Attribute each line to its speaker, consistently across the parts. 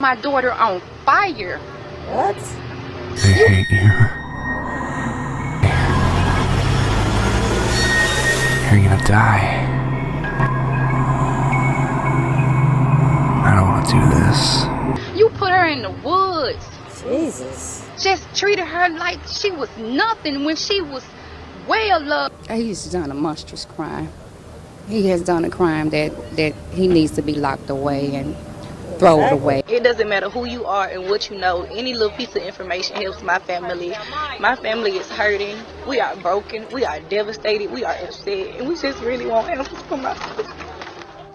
Speaker 1: my daughter on fire.
Speaker 2: What?
Speaker 3: They hate you. You're gonna die. I don't want to do this.
Speaker 1: You put her in the woods.
Speaker 2: Jesus.
Speaker 1: Just treated her like she was nothing when she was well loved.
Speaker 4: He's done a monstrous crime. He has done a crime that he needs to be locked away and thrown away.
Speaker 5: It doesn't matter who you are and what you know. Any little piece of information helps my family. My family is hurting. We are broken. We are devastated. We are upset. And we just really want answers from us.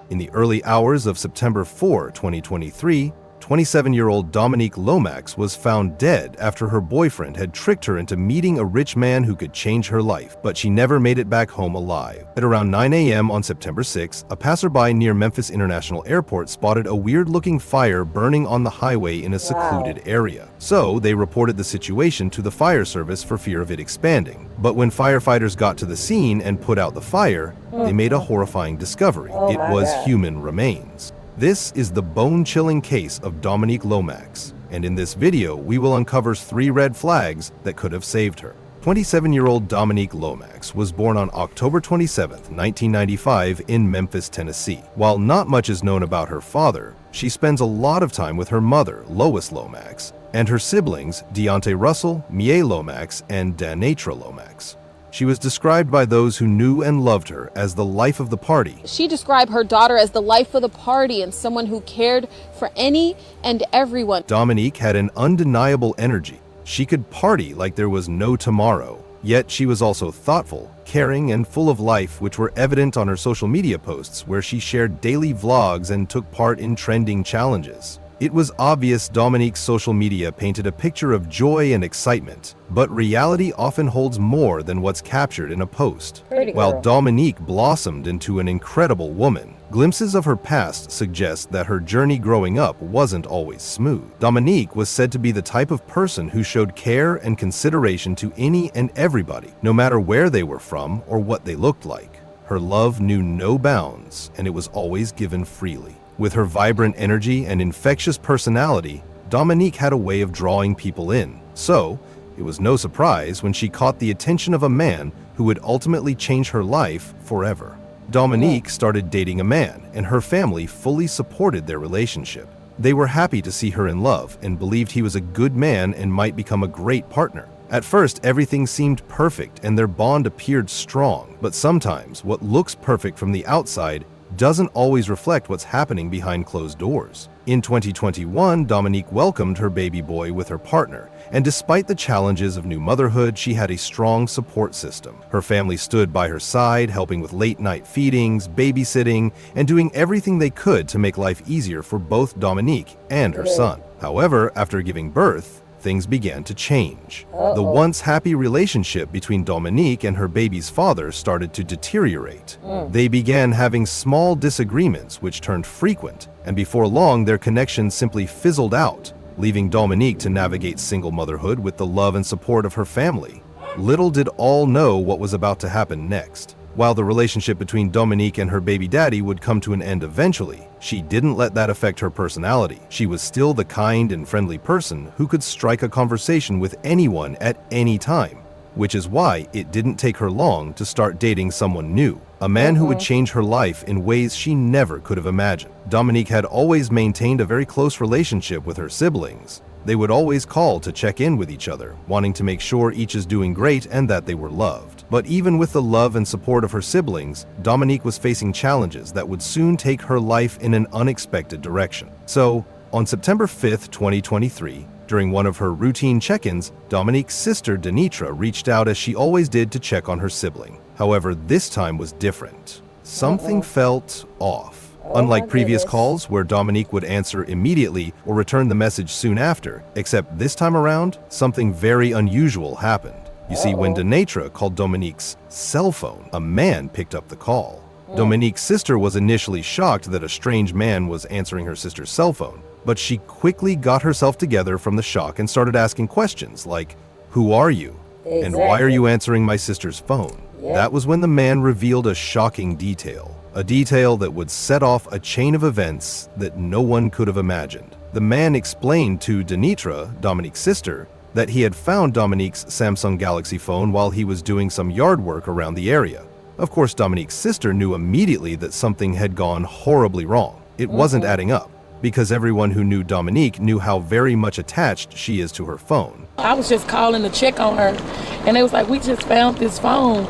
Speaker 6: In the early hours of September 4, 2023, 27-year-old Dominique Lomax was found dead after her boyfriend had tricked her into meeting a rich man who could change her life, but she never made it back home alive. At around 9 a.m. on September 6, a passerby near Memphis International Airport spotted a weird-looking fire burning on the highway in a secluded area. So they reported the situation to the fire service for fear of it expanding. But when firefighters got to the scene and put out the fire, they made a horrifying discovery. It was human remains. This is the bone-chilling case of Dominique Lomax, and in this video we will uncover 3 red flags that could have saved her. 27-year-old Dominique Lomax was born on October 27, 1995 in Memphis, Tennessee. While not much is known about her father, she spends a lot of time with her mother, Lois Lomax, and her siblings, Deontay Russell, Mie Lomax, and Danatra Lomax. She was described by those who knew and loved her as the life of the party.
Speaker 7: She described her daughter as the life of the party and someone who cared for any and everyone.
Speaker 6: Dominique had an undeniable energy. She could party like there was no tomorrow. Yet she was also thoughtful, caring, and full of life, which were evident on her social media posts where she shared daily vlogs and took part in trending challenges. It was obvious Dominique's social media painted a picture of joy and excitement, but reality often holds more than what's captured in a post. While Dominique blossomed into an incredible woman, glimpses of her past suggest that her journey growing up wasn't always smooth. Dominique was said to be the type of person who showed care and consideration to any and everybody, no matter where they were from or what they looked like. Her love knew no bounds, and it was always given freely. With her vibrant energy and infectious personality, Dominique had a way of drawing people in. So, it was no surprise when she caught the attention of a man who would ultimately change her life forever. Dominique started dating a man, and her family fully supported their relationship. They were happy to see her in love and believed he was a good man and might become a great partner. At first, everything seemed perfect and their bond appeared strong, but sometimes what looks perfect from the outside doesn't always reflect what's happening behind closed doors. In 2021, Dominique welcomed her baby boy with her partner, and despite the challenges of new motherhood, she had a strong support system. Her family stood by her side, helping with late-night feedings, babysitting, and doing everything they could to make life easier for both Dominique and her son. However, after giving birth, things began to change. The once happy relationship between Dominique and her baby's father started to deteriorate. They began having small disagreements which turned frequent, and before long their connection simply fizzled out, leaving Dominique to navigate single motherhood with the love and support of her family. Little did all know what was about to happen next. While the relationship between Dominique and her baby daddy would come to an end eventually, she didn't let that affect her personality. She was still the kind and friendly person who could strike a conversation with anyone at any time, which is why it didn't take her long to start dating someone new, a man who would change her life in ways she never could have imagined. Dominique had always maintained a very close relationship with her siblings. They would always call to check in with each other, wanting to make sure each is doing great and that they were loved. But even with the love and support of her siblings, Dominique was facing challenges that would soon take her life in an unexpected direction. So, on September 5th, 2023, during one of her routine check-ins, Dominique's sister Danatra reached out as she always did to check on her sibling. However, this time was different. Something felt off. Unlike previous calls where Dominique would answer immediately or return the message soon after, except this time around, something very unusual happened. You see, when Danatra called Dominique's cell phone, a man picked up the call. Dominique's sister was initially shocked that a strange man was answering her sister's cell phone, but she quickly got herself together from the shock and started asking questions like, "Who are you? And why are you answering my sister's phone?" That was when the man revealed a shocking detail. A detail that would set off a chain of events that no one could have imagined. The man explained to Denitra, Dominique's sister, that he had found Dominique's Samsung Galaxy phone while he was doing some yard work around the area. Of course, Dominique's sister knew immediately that something had gone horribly wrong. It wasn't adding up, because everyone who knew Dominique knew how very much attached she is to her phone.
Speaker 8: I was just calling to check on her, and it was like, we just found this phone.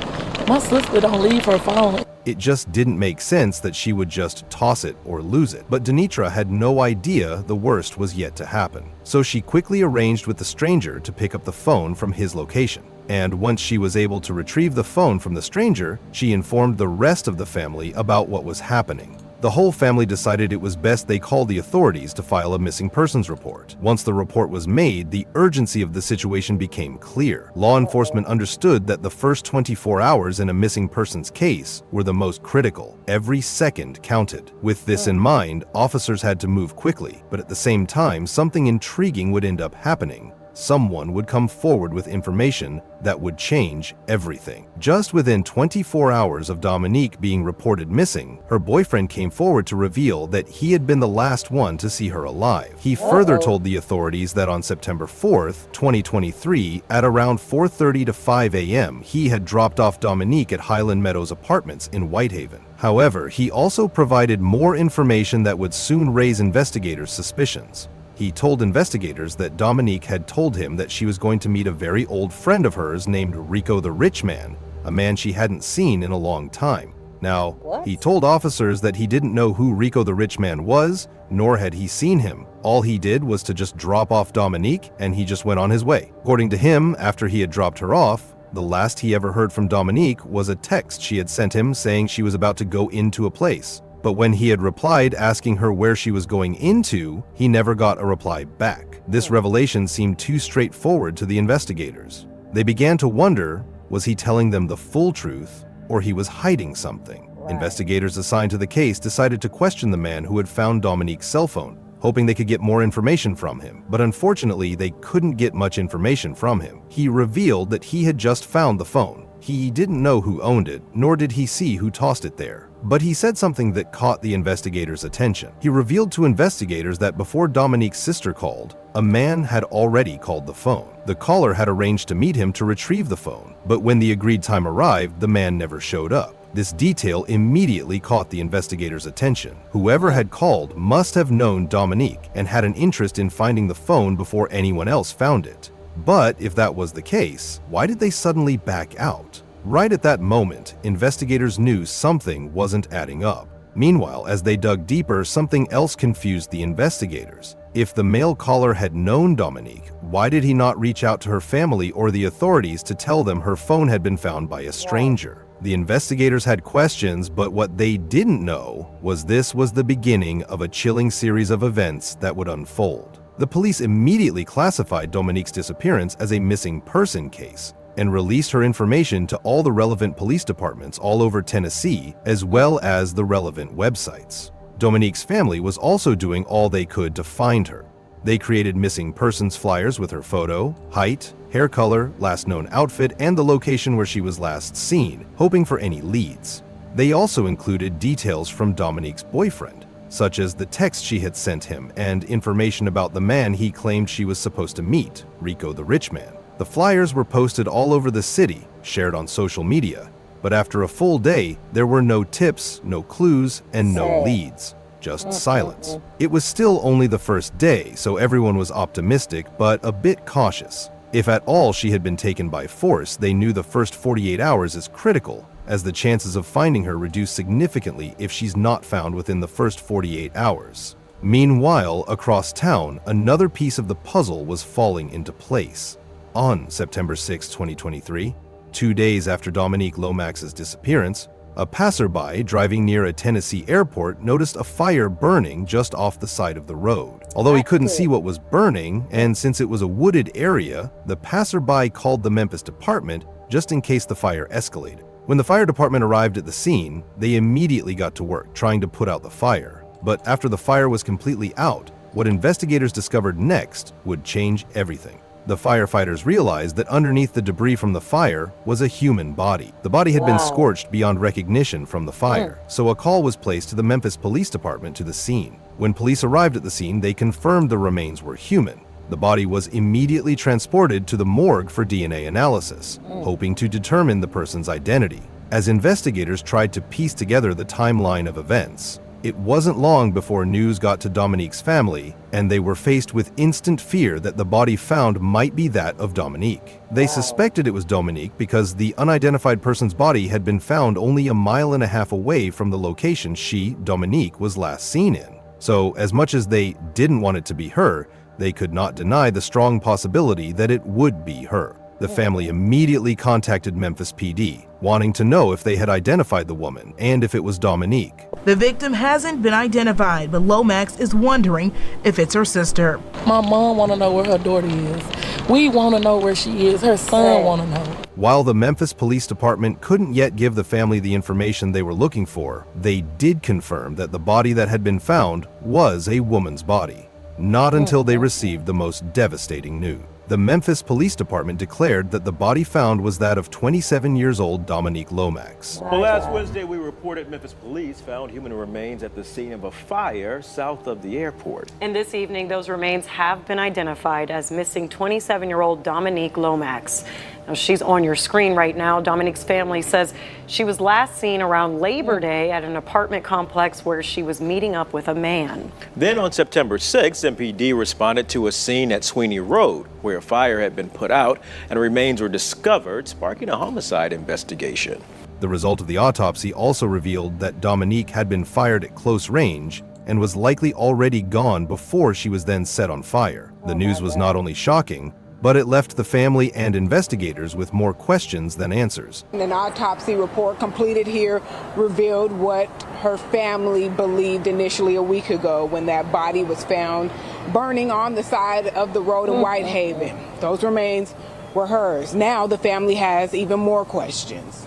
Speaker 8: My sister don't leave her phone.
Speaker 6: It just didn't make sense that she would just toss it or lose it. But Denitra had no idea the worst was yet to happen. So she quickly arranged with the stranger to pick up the phone from his location. And once she was able to retrieve the phone from the stranger, she informed the rest of the family about what was happening. The whole family decided it was best they called the authorities to file a missing persons report. Once the report was made, the urgency of the situation became clear. Law enforcement understood that the first 24 hours in a missing persons case were the most critical. Every second counted. With this in mind, officers had to move quickly, but at the same time, something intriguing would end up happening. Someone would come forward with information that would change everything. Just within 24 hours of Dominique being reported missing, her boyfriend came forward to reveal that he had been the last one to see her alive. He further told the authorities that on September 4th, 2023, at around 4:30 to 5 a.m., he had dropped off Dominique at Highland Meadows Apartments in Whitehaven. However, he also provided more information that would soon raise investigators' suspicions. He told investigators that Dominique had told him that she was going to meet a very old friend of hers named Rico the Rich Man, a man she hadn't seen in a long time. Now, he told officers that he didn't know who Rico the Rich Man was, nor had he seen him. All he did was to just drop off Dominique, and he just went on his way. According to him, after he had dropped her off, the last he ever heard from Dominique was a text she had sent him saying she was about to go into a place. But when he had replied asking her where she was going into, he never got a reply back. This revelation seemed too straightforward to the investigators. They began to wonder, was he telling them the full truth, or he was hiding something? Investigators assigned to the case decided to question the man who had found Dominique's cell phone, hoping they could get more information from him. But unfortunately, they couldn't get much information from him. He revealed that he had just found the phone. He didn't know who owned it, nor did he see who tossed it there. But he said something that caught the investigators' attention. He revealed to investigators that before Dominique's sister called, a man had already called the phone. The caller had arranged to meet him to retrieve the phone, but when the agreed time arrived, the man never showed up. This detail immediately caught the investigators' attention. Whoever had called must have known Dominique and had an interest in finding the phone before anyone else found it. But if that was the case, why did they suddenly back out? Right at that moment, investigators knew something wasn't adding up. Meanwhile, as they dug deeper, something else confused the investigators. If the male caller had known Dominique, why did he not reach out to her family or the authorities to tell them her phone had been found by a stranger? The investigators had questions, but what they didn't know was this was the beginning of a chilling series of events that would unfold. The police immediately classified Dominique's disappearance as a missing person case and released her information to all the relevant police departments all over Tennessee, as well as the relevant websites. Dominique's family was also doing all they could to find her. They created missing persons flyers with her photo, height, hair color, last known outfit, and the location where she was last seen, hoping for any leads. They also included details from Dominique's boyfriend, such as the text she had sent him and information about the man he claimed she was supposed to meet, Rico the Rich Man. The flyers were posted all over the city, shared on social media, but after a full day, there were no tips, no clues, and no leads, just silence. It was still only the first day, so everyone was optimistic, but a bit cautious. If at all she had been taken by force, they knew the first 48 hours is critical, as the chances of finding her reduce significantly if she's not found within the first 48 hours. Meanwhile, across town, another piece of the puzzle was falling into place. On September 6, 2023, 2 days after Dominique Lomax's disappearance, a passerby driving near a Tennessee airport noticed a fire burning just off the side of the road. Although he couldn't see what was burning, and since it was a wooded area, the passerby called the Memphis department just in case the fire escalated. When the fire department arrived at the scene, they immediately got to work trying to put out the fire. But after the fire was completely out, what investigators discovered next would change everything. The firefighters realized that underneath the debris from the fire was a human body. The body had been scorched beyond recognition from the fire, so a call was placed to the Memphis Police Department to the scene. When police arrived at the scene, they confirmed the remains were human. The body was immediately transported to the morgue for DNA analysis, hoping to determine the person's identity. As investigators tried to piece together the timeline of events, it wasn't long before news got to Dominique's family, and they were faced with instant fear that the body found might be that of Dominique. They suspected it was Dominique because the unidentified person's body had been found only a mile and a half away from the location she, Dominique, was last seen in. So, as much as they didn't want it to be her, they could not deny the strong possibility that it would be her. The family immediately contacted Memphis PD, wanting to know if they had identified the woman and if it was Dominique.
Speaker 9: The victim hasn't been identified, but Lomax is wondering if it's her sister.
Speaker 8: My mom want to know where her daughter is. We want to know where she is. Her son want to know.
Speaker 6: While the Memphis Police Department couldn't yet give the family the information they were looking for, they did confirm that the body that had been found was a woman's body. Not until they received the most devastating news. The Memphis Police Department declared that the body found was that of 27 years old Dominique Lomax.
Speaker 10: Well, last Wednesday, we reported Memphis police found human remains at the scene of a fire south of the airport.
Speaker 11: And this evening, those remains have been identified as missing 27-year-old Dominique Lomax. Now, she's on your screen right now. Dominique's family says she was last seen around Labor Day at an apartment complex where she was meeting up with a man.
Speaker 10: Then on September 6th, MPD responded to a scene at Sweeney Road where a fire had been put out and remains were discovered, sparking a homicide investigation.
Speaker 6: The result of the autopsy also revealed that Dominique had been fired at close range and was likely already gone before she was then set on fire. The news was not only shocking, but it left the family and investigators with more questions than answers.
Speaker 12: An autopsy report completed here revealed what her family believed initially a week ago when that body was found burning on the side of the road in Whitehaven. Those remains were hers. Now the family has even more questions.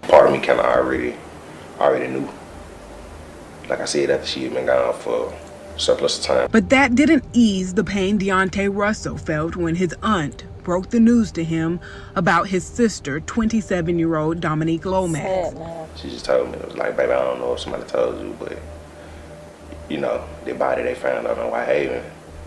Speaker 13: Part of me kind of already knew. Like I said, after she had been gone for surplus of time.
Speaker 12: But that didn't ease the pain Deontay Russell felt when his aunt broke the news to him about his sister, 27-year-old Dominique Lomax.
Speaker 13: She just told me, it was like, baby, I don't know if somebody told you, but, you know, the body they found out in Whitehaven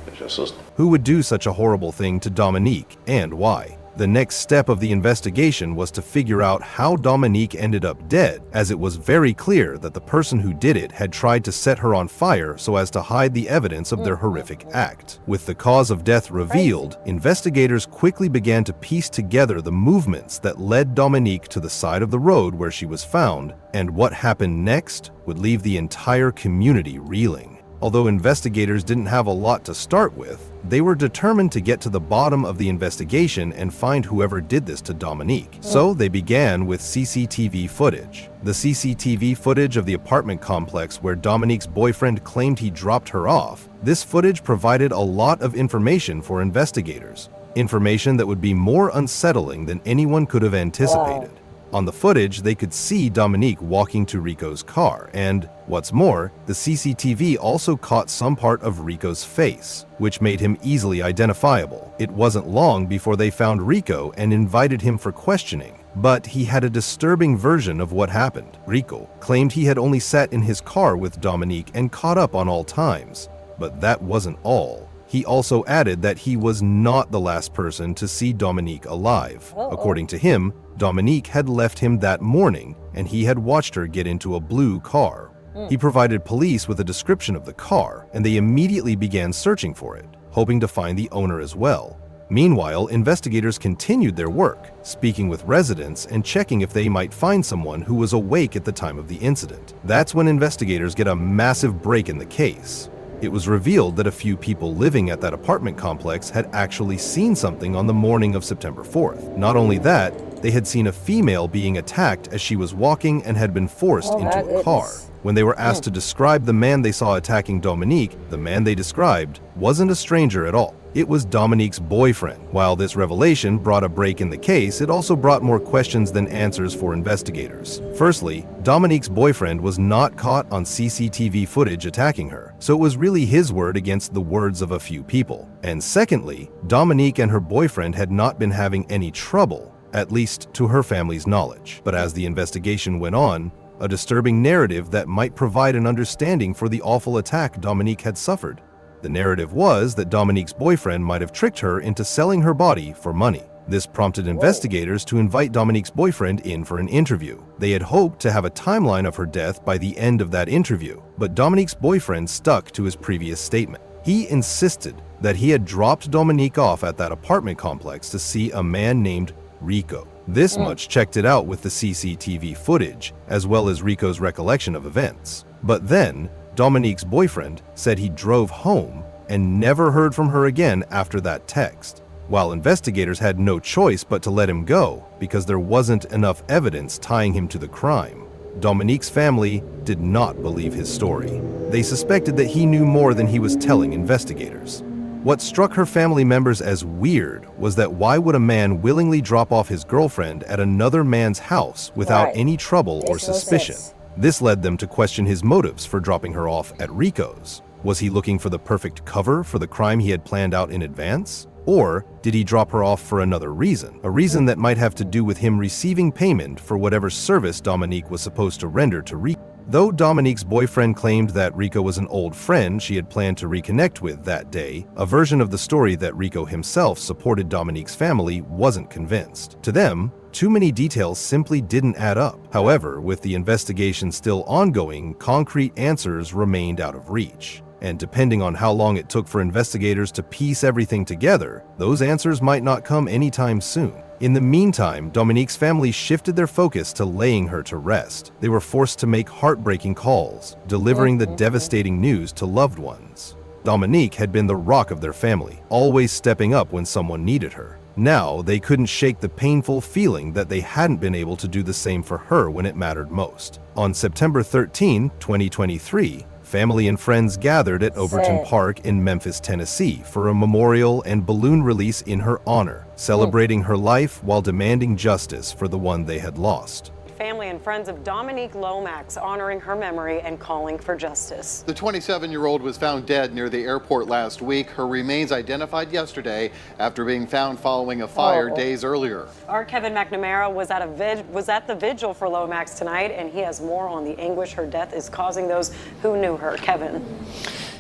Speaker 13: was your sister.
Speaker 6: Who would do such a horrible thing to Dominique, and why? The next step of the investigation was to figure out how Dominique ended up dead, as it was very clear that the person who did it had tried to set her on fire so as to hide the evidence of their horrific act. With the cause of death revealed, investigators quickly began to piece together the movements that led Dominique to the side of the road where she was found, and what happened next would leave the entire community reeling. Although investigators didn't have a lot to start with, they were determined to get to the bottom of the investigation and find whoever did this to Dominique. So they began with CCTV footage. The CCTV footage of the apartment complex where Dominique's boyfriend claimed he dropped her off. This footage provided a lot of information for investigators. Information that would be more unsettling than anyone could have anticipated. On the footage, they could see Dominique walking to Rico's car, and, what's more, the CCTV also caught some part of Rico's face, which made him easily identifiable. It wasn't long before they found Rico and invited him for questioning, but he had a disturbing version of what happened. Rico claimed he had only sat in his car with Dominique and caught up on all times, but that wasn't all. He also added that he was not the last person to see Dominique alive. According to him, Dominique had left him that morning, and he had watched her get into a blue car. He provided police with a description of the car, and they immediately began searching for it, hoping to find the owner as well. Meanwhile, investigators continued their work, speaking with residents and checking if they might find someone who was awake at the time of the incident. That's when investigators get a massive break in the case. It was revealed that a few people living at that apartment complex had actually seen something on the morning of September 4th. Not only that, they had seen a female being attacked as she was walking and had been forced into a car. When they were asked to describe the man they saw attacking Dominique, the man they described wasn't a stranger at all. It was Dominique's boyfriend. While this revelation brought a break in the case, it also brought more questions than answers for investigators. Firstly, Dominique's boyfriend was not caught on CCTV footage attacking her, so it was really his word against the words of a few people. And secondly, Dominique and her boyfriend had not been having any trouble, at least to her family's knowledge. But as the investigation went on, a disturbing narrative that might provide an understanding for the awful attack Dominique had suffered. The narrative was that Dominique's boyfriend might have tricked her into selling her body for money. This prompted investigators to invite Dominique's boyfriend in for an interview. They had hoped to have a timeline of her death by the end of that interview, but Dominique's boyfriend stuck to his previous statement. He insisted that he had dropped Dominique off at that apartment complex to see a man named Rico. This much checked it out with the CCTV footage, as well as Rico's recollection of events. But then, Dominique's boyfriend said he drove home and never heard from her again after that text, while investigators had no choice but to let him go because there wasn't enough evidence tying him to the crime. Dominique's family did not believe his story. They suspected that he knew more than he was telling investigators. What struck her family members as weird was that why would a man willingly drop off his girlfriend at another man's house without any trouble or suspicion? This led them to question his motives for dropping her off at Rico's. Was he looking for the perfect cover for the crime he had planned out in advance? Or did he drop her off for another reason? A reason that might have to do with him receiving payment for whatever service Dominique was supposed to render to Rico. Though Dominique's boyfriend claimed that Rico was an old friend she had planned to reconnect with that day, a version of the story that Rico himself supported Dominique's family wasn't convinced. To them, too many details simply didn't add up. However, with the investigation still ongoing, concrete answers remained out of reach. And depending on how long it took for investigators to piece everything together, those answers might not come anytime soon. In the meantime, Dominique's family shifted their focus to laying her to rest. They were forced to make heartbreaking calls, delivering the devastating news to loved ones. Dominique had been the rock of their family, always stepping up when someone needed her. Now, they couldn't shake the painful feeling that they hadn't been able to do the same for her when it mattered most. On September 13, 2023, family and friends gathered at Overton Park in Memphis, Tennessee for a memorial and balloon release in her honor, celebrating her life while demanding justice for the one they had lost.
Speaker 11: Family and friends of Dominique Lomax honoring her memory and calling for justice.
Speaker 14: The 27-year-old was found dead near the airport last week. Her remains identified yesterday after being found following a fire days earlier.
Speaker 11: Our Kevin McNamara was at the vigil for Lomax tonight, and he has more on the anguish her death is causing those who knew her. Kevin.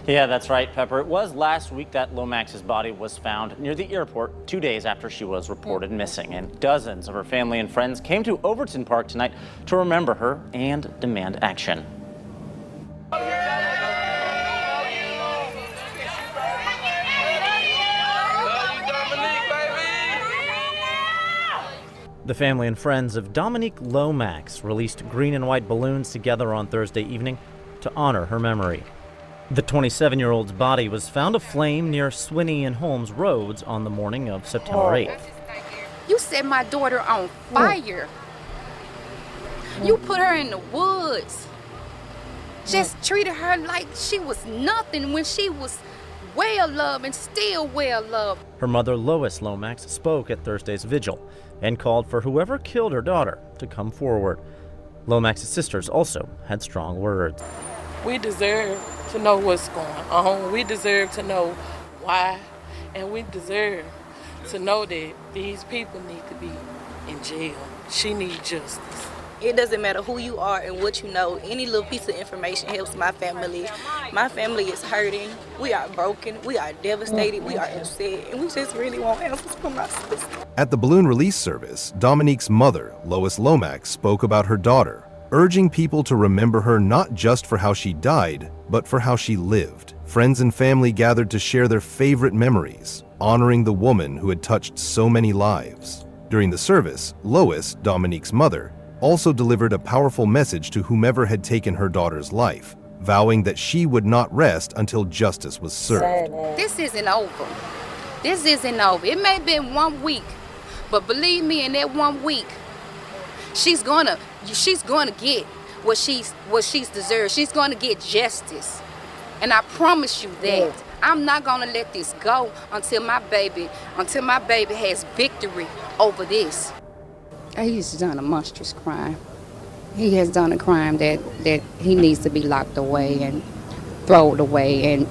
Speaker 15: Yeah, that's right, Pepper. It was last week that Lomax's body was found near the airport 2 days after she was reported missing. And dozens of her family and friends came to Overton Park tonight to remember her and demand action. The family and friends of Dominique Lomax released green and white balloons together on Thursday evening to honor her memory. The 27-year-old's body was found aflame near Swinney and Holmes roads on the morning of September 8th.
Speaker 1: You set my daughter on fire. You put her in the woods. Just treated her like she was nothing when she was well loved and still well loved.
Speaker 15: Her mother, Lois Lomax, spoke at Thursday's vigil and called for whoever killed her daughter to come forward. Lomax's sisters also had strong words.
Speaker 8: We deserve to know what's going on. We deserve to know why. And we deserve to know that these people need to be in jail. She needs justice.
Speaker 5: It doesn't matter who you are and what you know. Any little piece of information helps my family. My family is hurting. We are broken. We are devastated. We are upset. And we just really want answers from my sister.
Speaker 6: At the balloon release service, Dominique's mother, Lois Lomax, spoke about her daughter, urging people to remember her not just for how she died, but for how she lived. Friends and family gathered to share their favorite memories, honoring the woman who had touched so many lives. During the service, Lois, Dominique's mother, also delivered a powerful message to whomever had taken her daughter's life, vowing that she would not rest until justice was served.
Speaker 1: This isn't over. This isn't over. It may have been 1 week, but believe me, in that 1 week, she's gonna get what she's deserved. She's gonna get justice. And I promise you that. I'm not gonna let this go until my baby has victory over this.
Speaker 4: He's done a monstrous crime. He has done a crime that he needs to be locked away and thrown away and,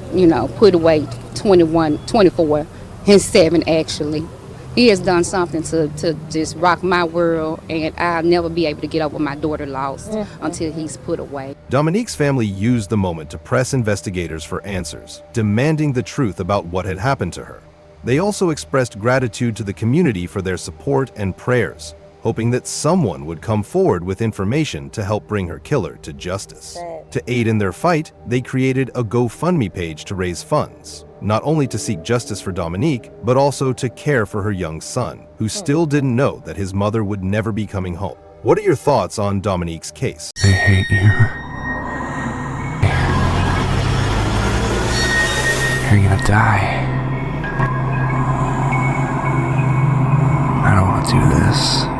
Speaker 4: put away 24/7 actually. He has done something to just rock my world, and I'll never be able to get over my daughter lost until he's put away.
Speaker 6: Dominique's family used the moment to press investigators for answers, demanding the truth about what had happened to her. They also expressed gratitude to the community for their support and prayers, hoping that someone would come forward with information to help bring her killer to justice. To aid in their fight, they created a GoFundMe page to raise funds, not only to seek justice for Dominique, but also to care for her young son, who still didn't know that his mother would never be coming home. What are your thoughts on Dominique's case?
Speaker 3: They hate you. You're gonna die. I don't want to do this.